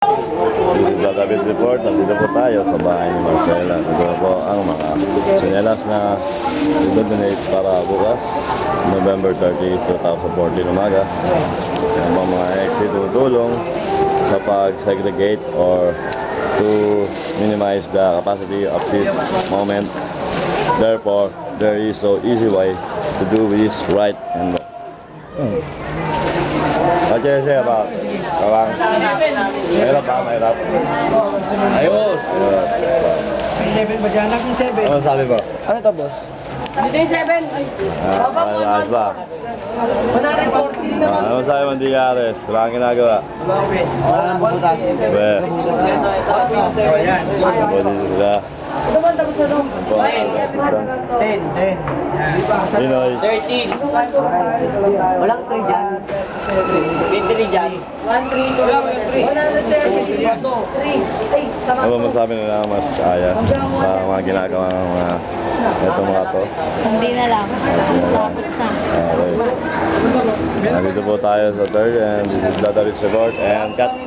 This is the David Report. Nandito po tayo sa bahay ni Marcela. Ito po ang mga sinelas na i-donate para bukas, November 30, 2014 umaga. Ang mga exit tutulong sa pag-segregate or to minimize the capacity of this moment. Therefore, there is so easy way to do this right and wrong. Aja siya ba? Kalang. Mahirap ba? Mahirap. Ayos! May 7 ba dyan? May 7. Ano sabi mo? Ano to, boss? Dito yung 7. Ayos ba? 140. Ano sabi mo, Diares? Wala kang ginagawa. Walang butasin. Be. So, ayan. Pwede sila. Ito ba tapos ano? 10. Pinoy. 13. Walang 3 dyan. 23 dyan. 130. Ano ba masabi nila mas kaya sa mga ginagawa ng mga itong mga to? Hindi na lang. Tapos na. Okay. Nandito po tayo sa third and this is Dada Rich Report and cut.